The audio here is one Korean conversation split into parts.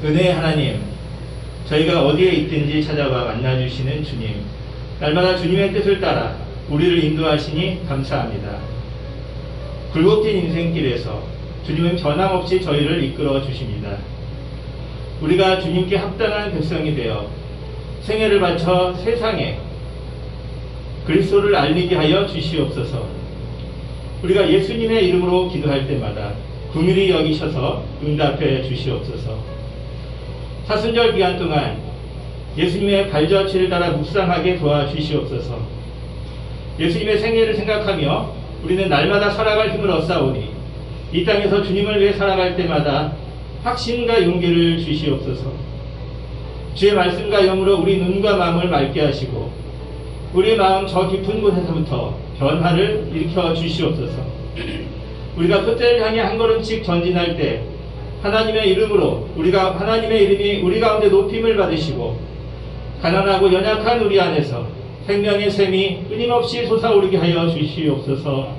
은혜의 하나님, 저희가 어디에 있든지 찾아와 만나주시는 주님, 날마다 주님의 뜻을 따라 우리를 인도하시니 감사합니다. 굴곡진 인생길에서 주님은 변함없이 저희를 이끌어 주십니다. 우리가 주님께 합당한 백성이 되어 생애를 바쳐 세상에 그리스도를 알리게 하여 주시옵소서. 우리가 예수님의 이름으로 기도할 때마다 긍휼히 여기셔서 응답해 주시옵소서. 사순절 기간 동안 예수님의 발자취를 따라 묵상하게 도와주시옵소서. 예수님의 생애를 생각하며 우리는 날마다 살아갈 힘을 얻사오니 이 땅에서 주님을 위해 살아갈 때마다 확신과 용기를 주시옵소서. 주의 말씀과 영으로 우리 눈과 마음을 맑게 하시고 우리의 마음 저 깊은 곳에서부터 변화를 일으켜 주시옵소서. 우리가 그때를 향해 한 걸음씩 전진할 때 하나님의 이름으로 하나님의 이름이 우리 가운데 높임을 받으시고 가난하고 연약한 우리 안에서 생명의 샘이 끊임없이 솟아오르게 하여 주시옵소서.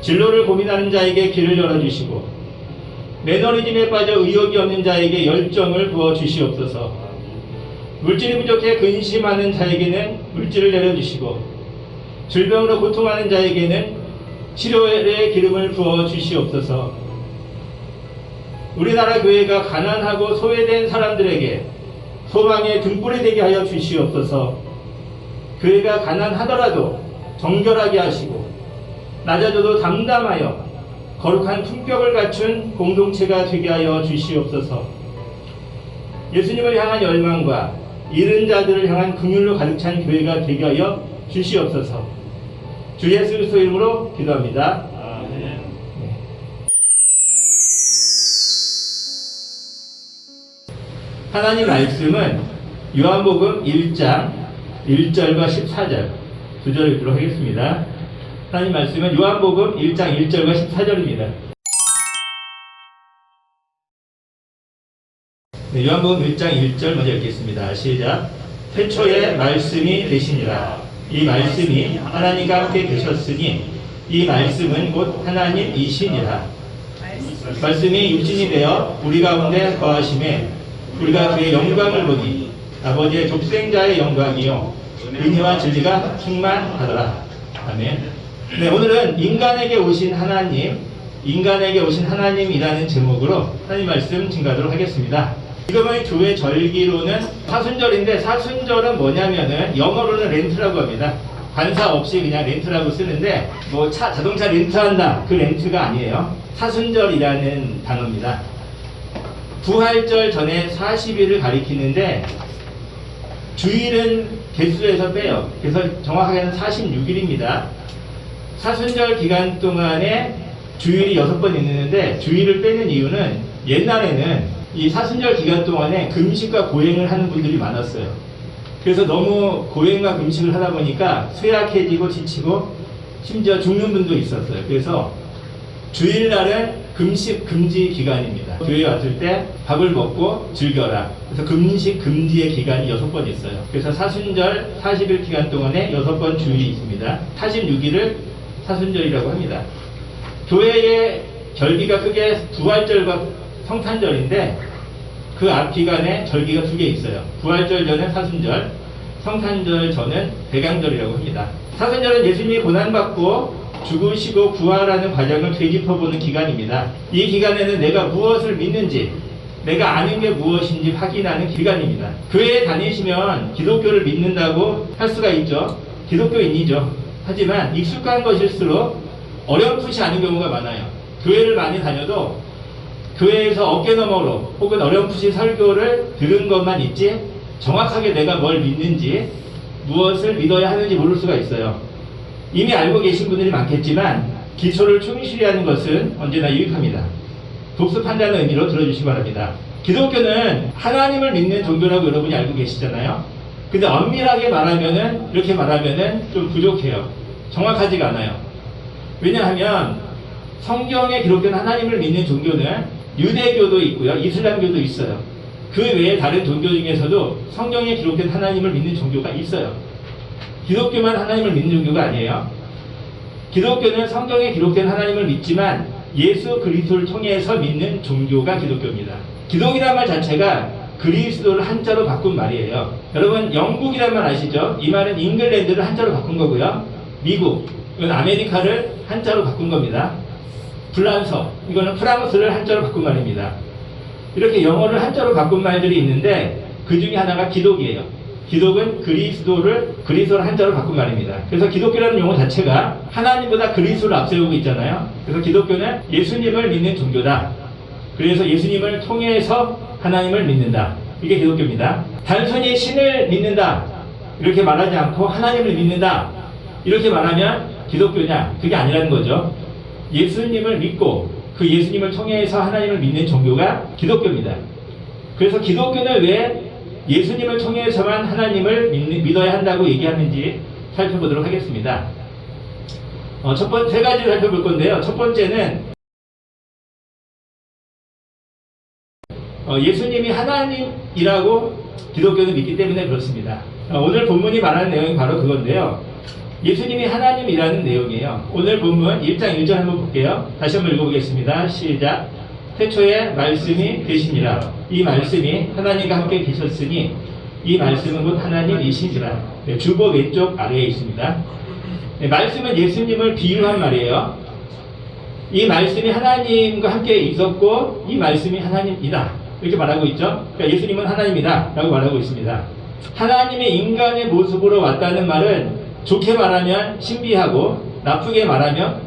진로를 고민하는 자에게 길을 열어주시고 매너리즘에 빠져 의욕이 없는 자에게 열정을 부어 주시옵소서. 물질이 부족해 근심하는 자에게는 물질을 내려주시고 질병으로 고통하는 자에게는 치료의 기름을 부어 주시옵소서. 우리나라 교회가 가난하고 소외된 사람들에게 소망의 등불이 되게 하여 주시옵소서. 교회가 가난하더라도 정결하게 하시고 낮아져도 담담하여 거룩한 품격을 갖춘 공동체가 되게 하여 주시옵소서. 예수님을 향한 열망과 잃은 자들을 향한 긍휼로 가득 찬 교회가 되게 하여 주시옵소서. 주 예수 그리스도 이름으로 기도합니다. 아멘. 하나님 말씀은 요한복음 1장 1절과 14절 두 절 읽도록 하겠습니다. 하나님 말씀은 요한복음 1장 1절과 14절입니다. 네, 요한복음 1장 1절 먼저 읽겠습니다. 시작. 태초에 말씀이 되시니라. 이 말씀이 하나님과 함께 계셨으니 이 말씀은 곧 하나님이시니라. 말씀이 육신이 되어 우리 가운데 거하심에 우리가 그의 영광을 보니 아버지의 독생자의 영광이요 은혜와 진리가 충만하더라. 아멘. 네, 오늘은 인간에게 오신 하나님이라는 제목으로 하나님 말씀 증가하도록 하겠습니다. 지금의 교회 절기로는 사순절인데 사순절은 뭐냐면은 영어로는 렌트라고 합니다. 관사 없이 그냥 렌트라고 쓰는데 뭐 자동차 렌트한다 그 렌트가 아니에요. 사순절이라는 단어입니다. 부활절 전에 40일을 가리키는데 주일은 개수에서 빼요. 그래서 정확하게는 46일입니다. 사순절 기간 동안에 주일이 6번 있는데 주일을 빼는 이유는 옛날에는 이 사순절 기간 동안에 금식과 고행을 하는 분들이 많았어요. 그래서 너무 고행과 금식을 하다 보니까 쇠약해지고 지치고 심지어 죽는 분도 있었어요. 그래서 주일날은 금식 금지 기간입니다. 교회에 왔을 때 밥을 먹고 즐겨라. 그래서 금식 금지의 기간이 6번 있어요. 그래서 사순절 40일 기간 동안에 6번 주일이 있습니다. 46일을 사순절이라고 합니다. 교회의 절기가 크게 부활절과 성탄절인데 그 앞 기간에 절기가 2개 있어요. 부활절 전은 사순절, 성탄절 전은 백양절이라고 합니다. 사순절은 예수님이 고난받고 죽으시고 부활하는 과정을 되짚어보는 기간입니다. 이 기간에는 내가 무엇을 믿는지, 내가 아는 게 무엇인지 확인하는 기간입니다. 교회에 다니시면 기독교를 믿는다고 할 수가 있죠. 기독교인이죠. 하지만 익숙한 것일수록 어렴풋이 아는 경우가 많아요. 교회를 많이 다녀도 교회에서 어깨너머로 혹은 어렴풋이 설교를 들은 것만 있지 정확하게 내가 뭘 믿는지 무엇을 믿어야 하는지 모를 수가 있어요. 이미 알고 계신 분들이 많겠지만 기초를 충실히 하는 것은 언제나 유익합니다. 독습한다는 의미로 들어주시기 바랍니다. 기독교는 하나님을 믿는 종교라고 여러분이 알고 계시잖아요. 근데 엄밀하게 말하면은 이렇게 말하면은 좀 부족해요. 정확하지가 않아요. 왜냐하면 성경에 기록된 하나님을 믿는 종교는 유대교도 있고요, 이슬람교도 있어요. 그 외에 다른 종교 중에서도 성경에 기록된 하나님을 믿는 종교가 있어요. 기독교만 하나님을 믿는 종교가 아니에요. 기독교는 성경에 기록된 하나님을 믿지만 예수 그리스도를 통해서 믿는 종교가 기독교입니다. 기독이란 말 자체가 그리스도를 한자로 바꾼 말이에요. 여러분 영국이란 말 아시죠? 이 말은 잉글랜드를 한자로 바꾼 거고요. 미국, 이건 아메리카를 한자로 바꾼 겁니다. 불란서, 이거는 프랑스를 한자로 바꾼 말입니다. 이렇게 영어를 한자로 바꾼 말들이 있는데 그 중에 하나가 기독이에요. 기독은 그리스도를 한자로 바꾼 말입니다. 그래서 기독교라는 용어 자체가 하나님보다 그리스도를 앞세우고 있잖아요. 그래서 기독교는 예수님을 믿는 종교다. 그래서 예수님을 통해서 하나님을 믿는다. 이게 기독교입니다. 단순히 신을 믿는다. 이렇게 말하지 않고 하나님을 믿는다. 이렇게 말하면 기독교냐? 그게 아니라는 거죠. 예수님을 믿고 그 예수님을 통해서 하나님을 믿는 종교가 기독교입니다. 그래서 기독교는 왜 예수님을 통해서만 하나님을 믿어야 한다고 얘기하는지 살펴보도록 하겠습니다. 세 가지를 살펴볼 건데요. 첫 번째는 예수님이 하나님이라고 기독교는 믿기 때문에 그렇습니다. 오늘 본문이 말하는 내용이 바로 그건데요. 예수님이 하나님이라는 내용이에요. 오늘 본문 1장 1절 한번 볼게요. 다시 한번 읽어보겠습니다. 시작. 태초에 말씀이 계시니라. 이 말씀이 하나님과 함께 계셨으니 이 말씀은 곧 하나님이시니라. 네, 주보 왼쪽 아래에 있습니다. 네, 말씀은 예수님을 비유한 말이에요. 이 말씀이 하나님과 함께 있었고 이 말씀이 하나님이다. 이렇게 말하고 있죠. 그러니까 예수님은 하나님이다 라고 말하고 있습니다. 하나님의 인간의 모습으로 왔다는 말은 좋게 말하면 신비하고 나쁘게 말하면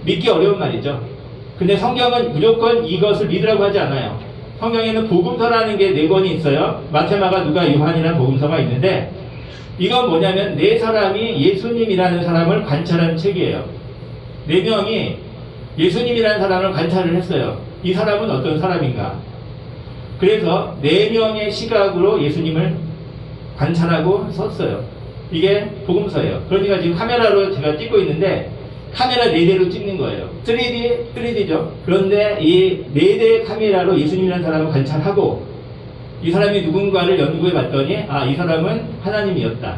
믿기 어려운 말이죠. 근데 성경은 무조건 이것을 믿으라고 하지 않아요. 성경에는 복음서라는 게 4권이 있어요. 마태, 마가, 누가, 요한이라는 복음서가 있는데 이건 뭐냐면 4사람이 예수님이라는 사람을 관찰한 책이에요. 4명이 예수님이라는 사람을 관찰을 했어요. 이 사람은 어떤 사람인가? 그래서 4명의 시각으로 예수님을 관찰하고 썼어요. 이게 복음서예요. 그러니까 지금 카메라로 제가 찍고 있는데 카메라 4대로 찍는 거예요. 3D죠. 그런데 이 4대의 카메라로 예수님이라는 사람을 관찰하고 이 사람이 누군가를 연구해 봤더니 이 사람은 하나님이었다.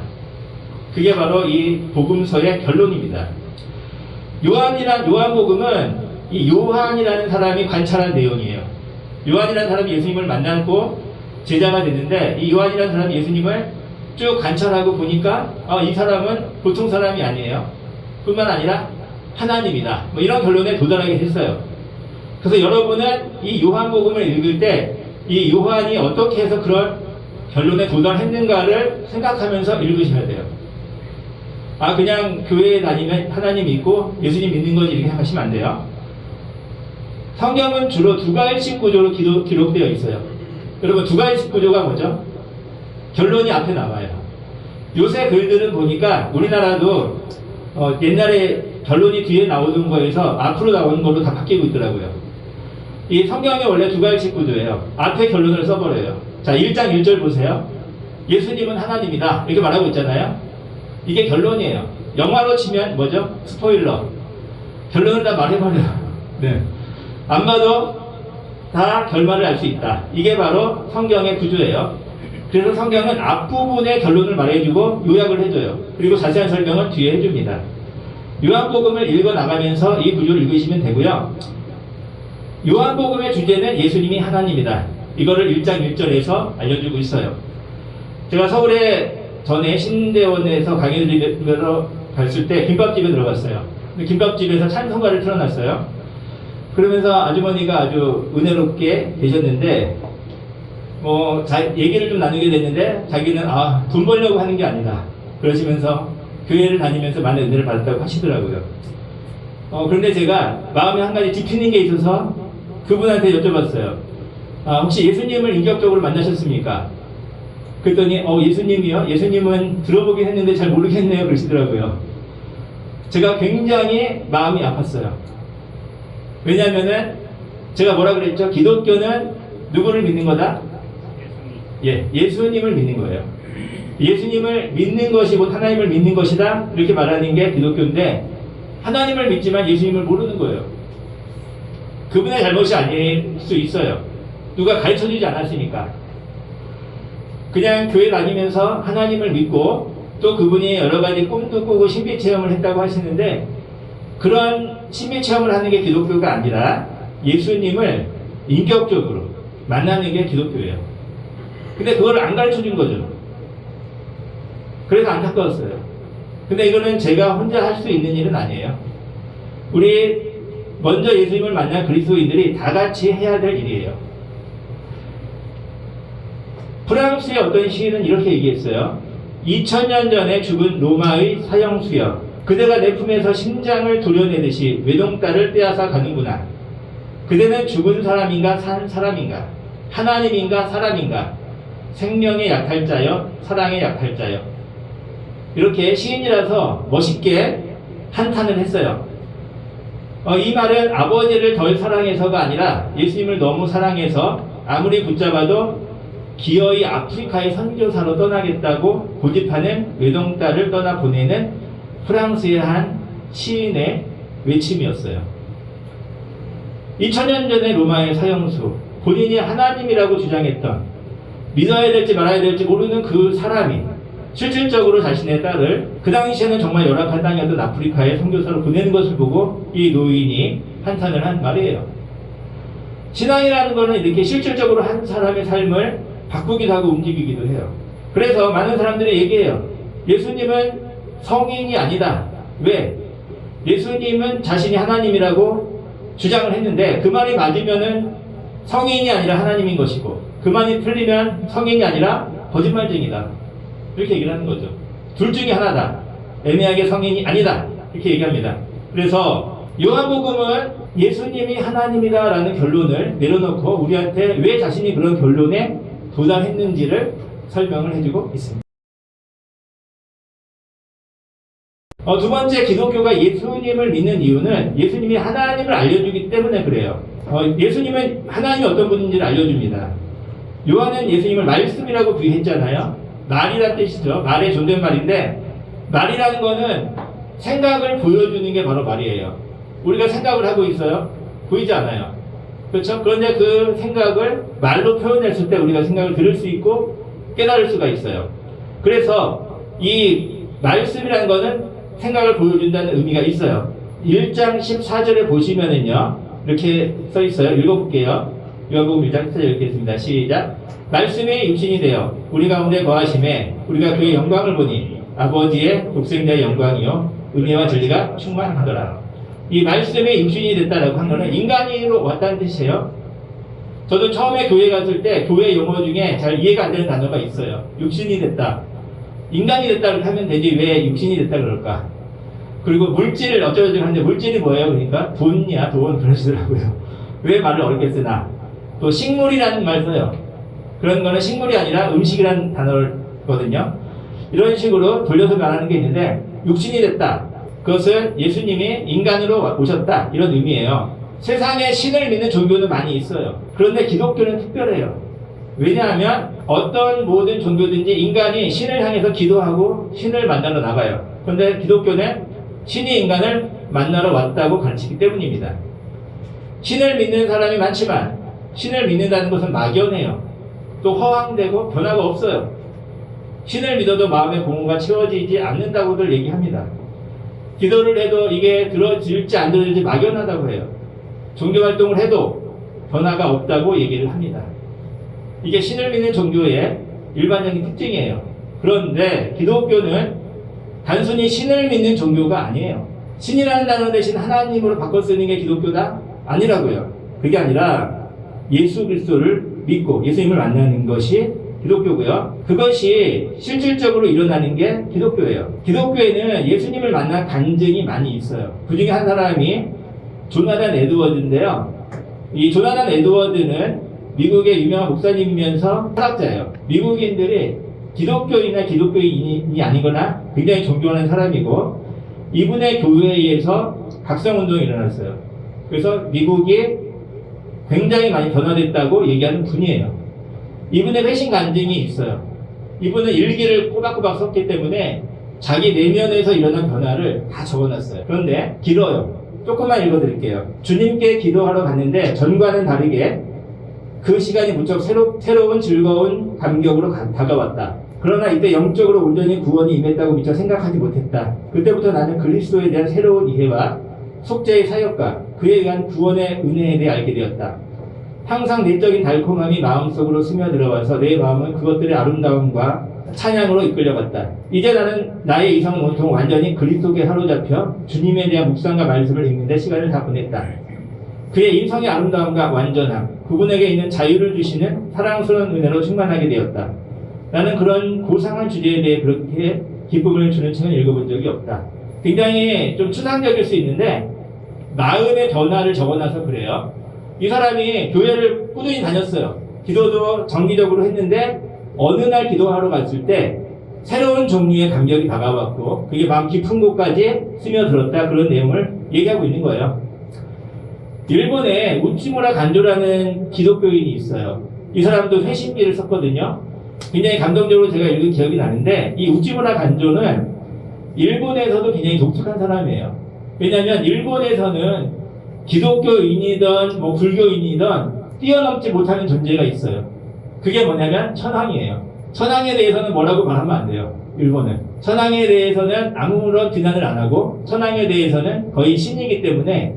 그게 바로 이 복음서의 결론입니다. 요한복음은 이 요한이라는 사람이 관찰한 내용이에요. 요한이라는 사람이 예수님을 만났고 제자가 됐는데 이 요한이라는 사람이 예수님을 쭉 관찰하고 보니까 이 사람은 보통 사람이 아니에요. 뿐만 아니라 하나님이다. 이런 결론에 도달하게 됐어요. 그래서 여러분은 이 요한복음을 읽을 때 이 요한이 어떻게 해서 그런 결론에 도달했는가를 생각하면서 읽으셔야 돼요. 그냥 교회에 다니면 하나님 믿고 예수님 믿는 거지 이렇게 생각하시면 안 돼요. 성경은 주로 2가일식 구조로 기록되어 있어요. 여러분 2가일식 구조가 뭐죠? 결론이 앞에 나와요. 요새 글들은 보니까 우리나라도 옛날에 결론이 뒤에 나오던 거에서 앞으로 나오는 걸로 다 바뀌고 있더라고요. 이 성경이 원래 2가일식 구조예요. 앞에 결론을 써버려요. 자, 1장 1절 보세요. 예수님은 하나님이다. 이렇게 말하고 있잖아요. 이게 결론이에요. 영화로 치면 뭐죠? 스포일러. 결론을 다 말해버려요. 네. 안 봐도 다 결말을 알 수 있다. 이게 바로 성경의 구조예요. 그래서 성경은 앞부분의 결론을 말해주고 요약을 해줘요. 그리고 자세한 설명은 뒤에 해줍니다. 요한복음을 읽어나가면서 이 구조를 읽으시면 되고요. 요한복음의 주제는 예수님이 하나님이다. 이거를 1장 1절에서 알려주고 있어요. 제가 서울에 전에 신대원에서 강의를 드리러 갔을 때 김밥집에 들어갔어요. 김밥집에서 찬송가를 틀어놨어요. 그러면서 아주머니가 아주 은혜롭게 계셨는데 얘기를 좀 나누게 됐는데 자기는 돈 벌려고 하는 게 아니다. 그러시면서 교회를 다니면서 많은 은혜를 받았다고 하시더라고요. 그런데 제가 마음에 한 가지 짚히는 게 있어서 그분한테 여쭤봤어요. 혹시 예수님을 인격적으로 만나셨습니까? 그랬더니 예수님이요? 예수님은 들어보긴 했는데 잘 모르겠네요. 그러시더라고요. 제가 굉장히 마음이 아팠어요. 왜냐면은 제가 뭐라 그랬죠? 기독교는 누구를 믿는 거다? 예수님을 믿는 거예요. 예수님을 믿는 것이 곧 하나님을 믿는 것이다. 이렇게 말하는 게 기독교인데 하나님을 믿지만 예수님을 모르는 거예요. 그분의 잘못이 아닐 수 있어요. 누가 가르쳐주지 않았으니까. 그냥 교회 다니면서 하나님을 믿고 또 그분이 여러 가지 꿈도 꾸고 신비 체험을 했다고 하시는데 그런 신비 체험을 하는 게 기독교가 아니라 예수님을 인격적으로 만나는 게 기독교예요. 근데 그걸 안 가르쳐 준 거죠. 그래서 안타까웠어요. 근데 이거는 제가 혼자 할 수 있는 일은 아니에요. 우리 먼저 예수님을 만난 그리스도인들이 다 같이 해야 될 일이에요. 프랑스의 어떤 시인은 이렇게 얘기했어요. 2000년 전에 죽은 로마의 사형수여, 그대가 내 품에서 심장을 도려내듯이 외동딸을 빼앗아 가는구나. 그대는 죽은 사람인가 산 사람인가, 하나님인가 사람인가, 생명의 약탈자여 사랑의 약탈자여. 이렇게 시인이라서 멋있게 한탄을 했어요. 이 말은 아버지를 덜 사랑해서가 아니라 예수님을 너무 사랑해서 아무리 붙잡아도 기어이 아프리카의 선교사로 떠나겠다고 고집하는 외동딸을 떠나 보내는 프랑스의 한 시인의 외침이었어요. 2000년 전에 로마의 사형수, 본인이 하나님이라고 주장했던, 믿어야 될지 말아야 될지 모르는 그 사람이 실질적으로 자신의 딸을, 그 당시에는 정말 열악한 땅이었던 아프리카에 선교사로 보내는 것을 보고 이 노인이 한탄을 한 말이에요. 신앙이라는 것은 이렇게 실질적으로 한 사람의 삶을 바꾸기도 하고 움직이기도 해요. 그래서 많은 사람들이 얘기해요. 예수님은 성인이 아니다. 왜? 예수님은 자신이 하나님이라고 주장을 했는데 그 말이 맞으면은 성인이 아니라 하나님인 것이고, 그 말이 틀리면 성인이 아니라 거짓말쟁이다. 이렇게 얘기를 하는 거죠. 둘 중에 하나다. 애매하게 성인이 아니다. 이렇게 얘기합니다. 그래서 요한복음은 예수님이 하나님이다라는 결론을 내려놓고 우리한테 왜 자신이 그런 결론에 도달했는지를 설명을 해주고 있습니다. 두 번째, 기독교가 예수님을 믿는 이유는 예수님이 하나님을 알려주기 때문에 그래요. 예수님은 하나님이 어떤 분인지를 알려줍니다. 요한은 예수님을 말씀이라고 비유했잖아요. 말이란 뜻이죠. 말의 존댓말인데, 말이라는 거는 생각을 보여주는 게 바로 말이에요. 우리가 생각을 하고 있어요? 보이지 않아요. 그렇죠? 그런데 그 생각을 말로 표현했을 때 우리가 생각을 들을 수 있고 깨달을 수가 있어요. 그래서 이 말씀이라는 거는 생각을 보여준다는 의미가 있어요. 1장 14절에 보시면은요, 이렇게 써 있어요. 읽어볼게요. 요한복음 1장 14절 이렇게 있습니다. 시작. 말씀이 육신이 되어 우리 가운데 거하심에 우리가 그의 영광을 보니 아버지의 독생자의 영광이요 은혜와 진리가 충만하더라. 이 말씀이 육신이 됐다라고 한 거는 인간으로 왔다는 뜻이에요. 저도 처음에 교회 갔을 때 교회 용어 중에 잘 이해가 안 되는 단어가 있어요. 육신이 됐다. 인간이 됐다고 하면 되지 왜 육신이 됐다 그럴까? 그리고 물질을 어쩌고저쩌고 하는데 물질이 뭐예요? 그러니까 돈이야 돈 그러시더라고요. 왜 말을 어렵게 쓰나? 또 식물이라는 말 써요. 그런 거는 식물이 아니라 음식이라는 단어거든요. 이런 식으로 돌려서 말하는 게 있는데 육신이 됐다. 그것은 예수님이 인간으로 오셨다. 이런 의미예요. 세상에 신을 믿는 종교는 많이 있어요. 그런데 기독교는 특별해요. 왜냐하면 어떤 모든 종교든지 인간이 신을 향해서 기도하고 신을 만나러 나가요. 그런데 기독교는 신이 인간을 만나러 왔다고 가르치기 때문입니다. 신을 믿는 사람이 많지만 신을 믿는다는 것은 막연해요. 또 허황되고 변화가 없어요. 신을 믿어도 마음의 공허가 채워지지 않는다고들 얘기합니다. 기도를 해도 이게 들어질지 안 들어질지 막연하다고 해요. 종교활동을 해도 변화가 없다고 얘기를 합니다. 이게 신을 믿는 종교의 일반적인 특징이에요. 그런데 기독교는 단순히 신을 믿는 종교가 아니에요. 신이라는 단어 대신 하나님으로 바꿔 쓰는 게 기독교다? 아니라고요. 그게 아니라 예수 그리스도를 믿고 예수님을 만나는 것이 기독교고요. 그것이 실질적으로 일어나는 게 기독교예요. 기독교에는 예수님을 만난 간증이 많이 있어요. 그 중에 한 사람이 조나단 에드워드인데요. 이 조나단 에드워드는 미국의 유명한 목사님이면서 철학자예요. 미국인들이 기독교인이나 기독교인이 아니거나 굉장히 존경하는 사람이고, 이분의 교회에서 각성운동이 일어났어요. 그래서 미국이 굉장히 많이 변화됐다고 얘기하는 분이에요. 이분의 회신 간증이 있어요. 이분은 일기를 꼬박꼬박 썼기 때문에 자기 내면에서 일어난 변화를 다 적어놨어요. 그런데 길어요. 조금만 읽어드릴게요. 주님께 기도하러 갔는데 전과는 다르게 그 시간이 무척 새로운 즐거운 감격으로 다가왔다. 그러나 이때 영적으로 온전히 구원이 임했다고 미처 생각하지 못했다. 그때부터 나는 그리스도에 대한 새로운 이해와 속죄의 사역과 그에 의한 구원의 은혜에 대해 알게 되었다. 항상 내적인 달콤함이 마음속으로 스며들어와서 내 마음은 그것들의 아름다움과 찬양으로 이끌려갔다. 이제 나는 나의 이성은 온통 완전히 그리스도께 사로잡혀 주님에 대한 묵상과 말씀을 읽는데 시간을 다 보냈다. 그의 인성의 아름다움과 완전함, 그분에게 있는 자유를 주시는 사랑스러운 은혜로 충만하게 되었다. 나는 그런 고상한 주제에 대해 그렇게 기쁨을 주는 책은 읽어본 적이 없다. 굉장히 좀 추상적일 수 있는데 마음의 변화를 적어놔서 그래요. 이 사람이 교회를 꾸준히 다녔어요. 기도도 정기적으로 했는데 어느 날 기도하러 갔을 때 새로운 종류의 감격이 다가왔고 그게 마음 깊은 곳까지 스며들었다. 그런 내용을 얘기하고 있는 거예요. 일본에 우치무라 간조라는 기독교인이 있어요. 이 사람도 회심기를 썼거든요. 굉장히 감동적으로 제가 읽은 기억이 나는데 이 우치무라 간조는 일본에서도 굉장히 독특한 사람이에요. 왜냐하면 일본에서는 기독교인이든 불교인이든 뛰어넘지 못하는 존재가 있어요. 그게 뭐냐면 천황이에요. 천황에 대해서는 뭐라고 말하면 안 돼요. 일본은. 천황에 대해서는 아무런 비난을 안 하고 천황에 대해서는 거의 신이기 때문에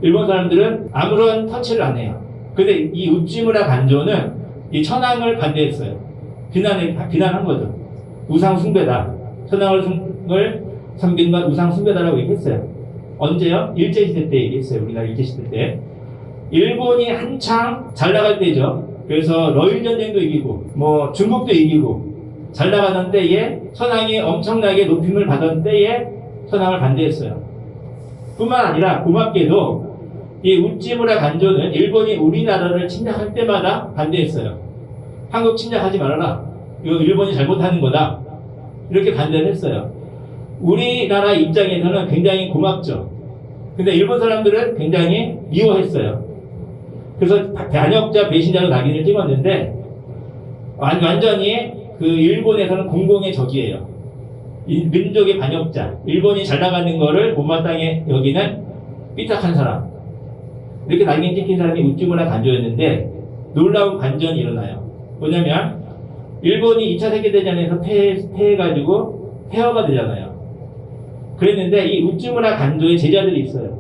일본 사람들은 아무런 터치를 안 해요. 근데 이 우찌무라 간조는 이 천황을 반대했어요. 비난한 거죠. 우상 숭배다. 천황을 섬긴 건 우상 숭배다라고 얘기했어요. 언제요? 일제시대 때 얘기했어요. 우리나라 일제시대 때. 일본이 한창 잘 나갈 때죠. 그래서 러일 전쟁도 이기고 중국도 이기고 잘 나가던 때에 천황이 엄청나게 높임을 받은 때에 천황을 반대했어요. 뿐만 아니라 고맙게도 이 우찌무라 간조는 일본이 우리나라를 침략할 때마다 반대했어요. 한국 침략하지 말아라. 이거 일본이 잘못하는 거다. 이렇게 반대를 했어요. 우리나라 입장에서는 굉장히 고맙죠. 근데 일본 사람들은 굉장히 미워했어요. 그래서 반역자 배신자로 낙인을 찍었는데 완전히 그 일본에서는 공공의 적이에요. 민족의 반역자, 일본이 잘 나가는 거를 못마땅해 여기는 삐딱한 사람, 이렇게 낙인 찍힌 사람이 우찌무라 간조였는데 놀라운 반전이 일어나요. 뭐냐면 일본이 2차 세계대전에서 패해가지고 폐허가 되잖아요. 그랬는데 이 우찌무라 간조의 제자들이 있어요.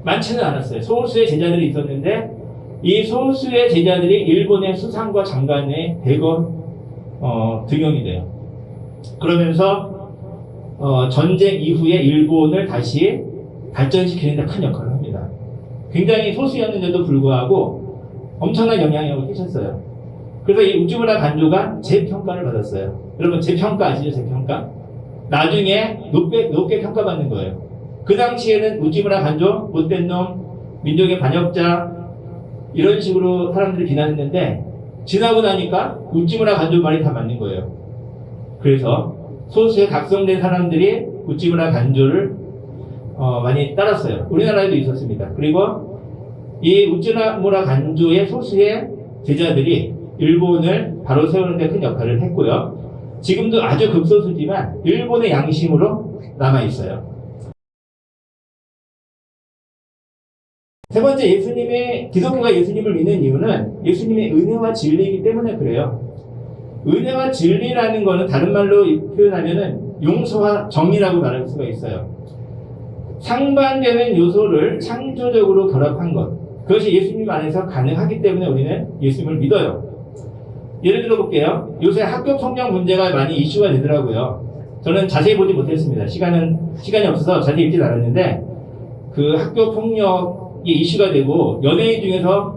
많지는 않았어요. 소수의 제자들이 있었는데 이 소수의 제자들이 일본의 수상과 장관에 대거 등용이 돼요. 그러면서 전쟁 이후에 일본을 다시 발전시키는 데 큰 역할을 합니다. 굉장히 소수였는데도 불구하고 엄청난 영향력을 끼쳤어요. 그래서 이 우찌무라 간조가 재평가를 받았어요. 여러분 재평가 아시죠? 재평가? 나중에 높게 평가받는 거예요. 그 당시에는 우찌무라 간조, 못된 놈, 민족의 반역자 이런 식으로 사람들이 비난했는데 지나고 나니까 우찌무라 간조 말이 다 맞는 거예요. 그래서 소수의 각성된 사람들이 우찌무라 간조를 많이 따랐어요. 우리나라에도 있었습니다. 그리고 이 우찌무라 간조의 소수의 제자들이 일본을 바로 세우는 데 큰 역할을 했고요. 지금도 아주 극소수지만 일본의 양심으로 남아있어요. 세 번째, 기독교가 예수님을 믿는 이유는 예수님의 은혜와 진리이기 때문에 그래요. 은혜와 진리라는 거는 다른 말로 표현하면은 용서와 정의라고 말할 수가 있어요. 상반되는 요소를 창조적으로 결합한 것. 그것이 예수님 안에서 가능하기 때문에 우리는 예수님을 믿어요. 예를 들어 볼게요. 요새 학교 폭력 문제가 많이 이슈가 되더라고요. 저는 자세히 보지 못했습니다. 시간이 없어서 자세히 읽지 않았는데 그 학교 폭력이 이슈가 되고 연예인 중에서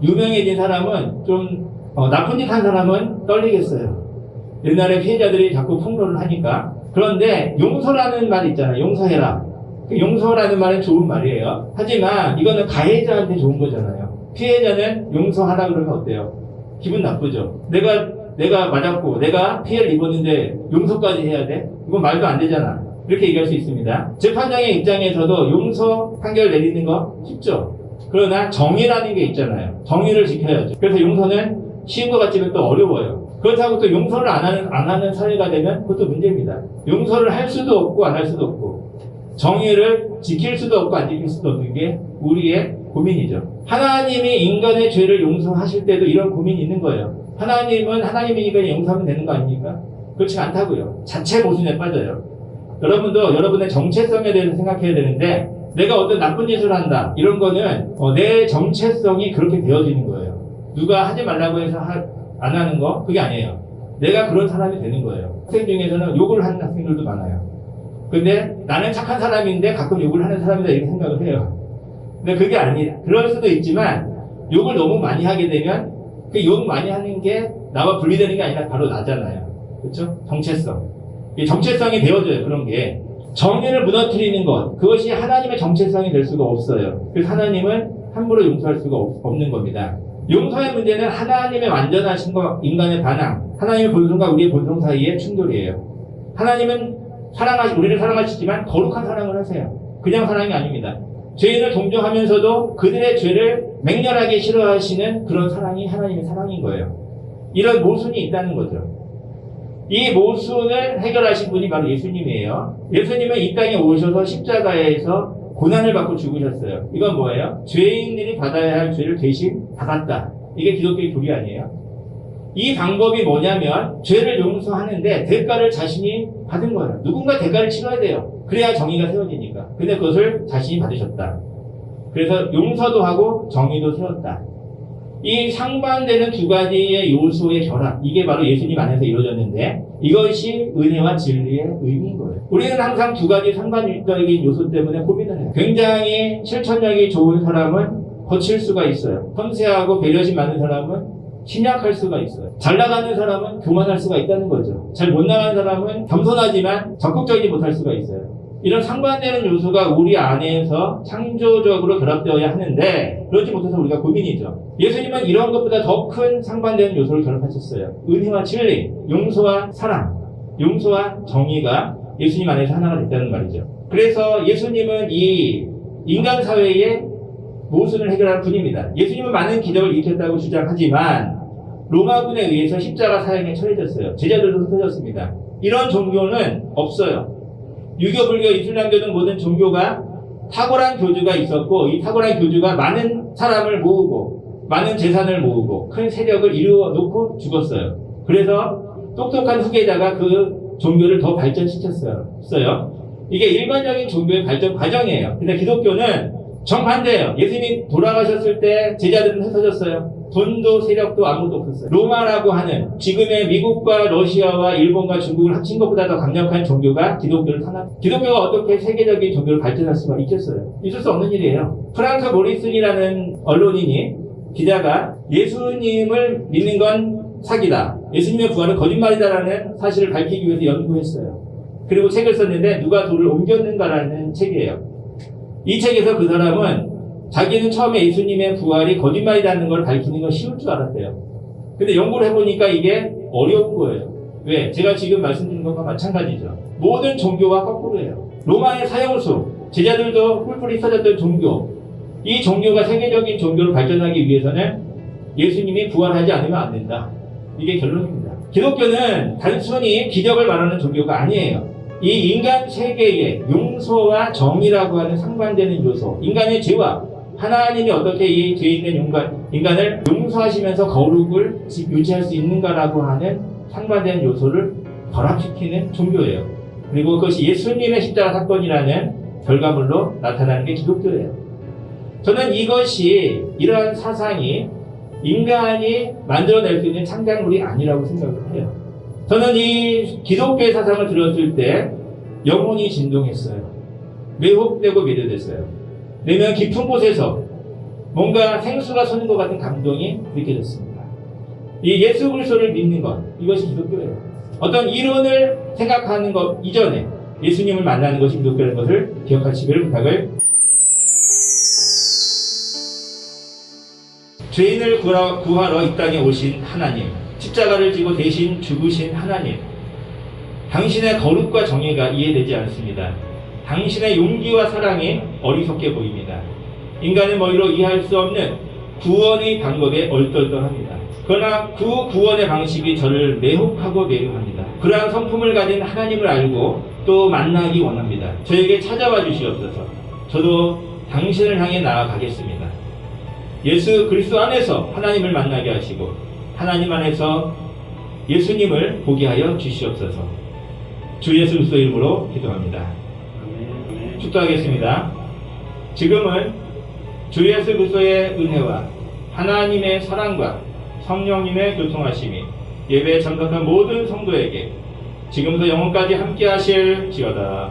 유명해진 사람은 좀 나쁜 짓 한 사람은 떨리겠어요. 옛날에 피해자들이 자꾸 폭로를 하니까. 그런데 용서라는 말 있잖아요. 용서해라. 용서라는 말은 좋은 말이에요. 하지만 이거는 가해자한테 좋은 거잖아요. 피해자는 용서하라 그러면 어때요? 기분 나쁘죠. 내가 맞았고 내가 피해를 입었는데 용서까지 해야 돼? 이건 말도 안 되잖아. 이렇게 얘기할 수 있습니다. 재판장의 입장에서도 용서 판결 내리는 거 쉽죠. 그러나 정의라는 게 있잖아요. 정의를 지켜야죠. 그래서 용서는 쉬운 것 같지만 또 어려워요. 그렇다고 또 용서를 안 하는 사회가 되면 그것도 문제입니다. 용서를 할 수도 없고 안 할 수도 없고 정의를 지킬 수도 없고 안 지킬 수도 없는 게 우리의 고민이죠. 하나님이 인간의 죄를 용서하실 때도 이런 고민이 있는 거예요. 하나님은 하나님이니까 용서하면 되는 거 아닙니까? 그렇지 않다고요. 자체 모순에 빠져요. 여러분도 여러분의 정체성에 대해서 생각해야 되는데 내가 어떤 나쁜 짓을 한다 이런 거는 내 정체성이 그렇게 되어지는 거예요. 누가 하지 말라고 해서 안 하는 거 그게 아니에요. 내가 그런 사람이 되는 거예요. 학생 중에서는 욕을 하는 학생들도 많아요. 근데 나는 착한 사람인데 가끔 욕을 하는 사람이다 이렇게 생각을 해요. 근데 그게 아니라 그럴 수도 있지만 욕을 너무 많이 하게 되면 그 욕 많이 하는 게 나와 분리되는 게 아니라 바로 나잖아요. 그렇죠? 정체성. 이 정체성이 되어져요. 그런 게. 정의를 무너뜨리는 것, 그것이 하나님의 정체성이 될 수가 없어요. 그래서 하나님은 함부로 용서할 수가 없는 겁니다. 용서의 문제는 하나님의 완전하신과 인간의 반항, 하나님의 본성과 우리의 본성 사이의 충돌이에요. 하나님은 우리를 사랑하시지만 거룩한 사랑을 하세요. 그냥 사랑이 아닙니다. 죄인을 동정하면서도 그들의 죄를 맹렬하게 싫어하시는 그런 사랑이 하나님의 사랑인 거예요. 이런 모순이 있다는 거죠. 이 모순을 해결하신 분이 바로 예수님이에요. 예수님은 이 땅에 오셔서 십자가에서 고난을 받고 죽으셨어요. 이건 뭐예요? 죄인들이 받아야 할 죄를 대신 받았다. 이게 기독교의 교리 아니에요? 이 방법이 뭐냐면 죄를 용서하는데 대가를 자신이 받은 거예요. 누군가 대가를 치러야 돼요. 그래야 정의가 세워지니까. 근데 그것을 자신이 받으셨다. 그래서 용서도 하고 정의도 세웠다. 이 상반되는 두 가지의 요소의 결합, 이게 바로 예수님 안에서 이루어졌는데 이것이 은혜와 진리의 의미인 거예요. 우리는 항상 두 가지 상반적인 요소 때문에 고민을 해요. 굉장히 실천력이 좋은 사람은 거칠 수가 있어요. 섬세하고 배려심 많은 사람은 침략할 수가 있어요. 잘 나가는 사람은 교만할 수가 있다는 거죠. 잘 못 나가는 사람은 겸손하지만 적극적이지 못할 수가 있어요. 이런 상반되는 요소가 우리 안에서 창조적으로 결합되어야 하는데 그렇지 못해서 우리가 고민이죠. 예수님은 이런 것보다 더 큰 상반되는 요소를 결합하셨어요. 은혜와 진리, 용서와 사랑, 용서와 정의가 예수님 안에서 하나가 됐다는 말이죠. 그래서 예수님은 이 인간 사회의 모순을 해결할 분입니다. 예수님은 많은 기적을 일으켰다고 주장하지만 로마군에 의해서 십자가 사형에 처해졌어요. 제자들도 흩어졌습니다. 이런 종교는 없어요. 유교, 불교, 이슬람교등 모든 종교가 탁월한 교주가 있었고 이 탁월한 교주가 많은 사람을 모으고 많은 재산을 모으고 큰 세력을 이루어 놓고 죽었어요. 그래서 똑똑한 후계자가 그 종교를 더 발전시켰어요. 이게 일반적인 종교의 발전 과정이에요. 근데 기독교는 정반대예요. 예수님이 돌아가셨을 때 제자들은 흩어졌어요. 돈도 세력도 아무도 없었어요. 로마라고 하는 지금의 미국과 러시아와 일본과 중국을 합친 것보다 더 강력한 종교가 기독교를 탄압. 기독교가 어떻게 세계적인 종교를 발전할 수가 있겠어요? 있을 수 없는 일이에요. 프랑크 모리슨이라는 언론인이 기자가 예수님을 믿는 건 사기다. 예수님의 부활은 거짓말이다라는 사실을 밝히기 위해서 연구했어요. 그리고 책을 썼는데 누가 돌을 옮겼는가라는 책이에요. 이 책에서 그 사람은 자기는 처음에 예수님의 부활이 거짓말이라는 걸 밝히는 건 쉬울 줄 알았대요. 근데 연구를 해보니까 이게 어려운 거예요. 왜? 제가 지금 말씀드린 것과 마찬가지죠. 모든 종교가 거꾸로예요. 로마의 사형수, 제자들도 뿔뿔이 흩어졌던 종교. 이 종교가 세계적인 종교로 발전하기 위해서는 예수님이 부활하지 않으면 안 된다. 이게 결론입니다. 기독교는 단순히 기적을 말하는 종교가 아니에요. 이 인간 세계의 용서와 정의라고 하는 상반되는 요소, 인간의 죄와 하나님이 어떻게 이 죄 있는 인간을 용서하시면서 거룩을 유지할 수 있는가라고 하는 상반되는 요소를 결합시키는 종교예요. 그리고 그것이 예수님의 십자가 사건이라는 결과물로 나타나는 게 기독교예요. 저는 이것이 이러한 사상이 인간이 만들어낼 수 있는 창작물이 아니라고 생각을 해요. 저는 이 기독교의 사상을 들었을 때 영혼이 진동했어요. 매혹되고 매료됐어요. 내면 깊은 곳에서 뭔가 생수가 솟는 것 같은 감동이 느껴졌습니다. 이 예수 그리스도를 믿는 것, 이것이 기독교예요. 어떤 이론을 생각하는 것 이전에 예수님을 만나는 것이 기독교라는 것을 기억하시기를 부탁을. 죄인을 구하러 이 땅에 오신 하나님, 십자가를 지고 대신 죽으신 하나님, 당신의 거룩과 정의가 이해되지 않습니다. 당신의 용기와 사랑이 어리석게 보입니다. 인간의 머리로 이해할 수 없는 구원의 방법에 얼떨떨합니다. 그러나 그 구원의 방식이 저를 매혹하고 매료합니다. 그러한 성품을 가진 하나님을 알고 또 만나기 원합니다. 저에게 찾아와 주시옵소서. 저도 당신을 향해 나아가겠습니다. 예수 그리스도 안에서 하나님을 만나게 하시고 하나님 안에서 예수님을 보게 하여 주시옵소서. 주 예수 그리스도 이름으로 기도합니다. 축도하겠습니다. 지금은 주 예수 그리스도의 은혜와 하나님의 사랑과 성령님의 교통하심이 예배에 참석한 모든 성도에게 지금부터 영원까지 함께 하실지어다.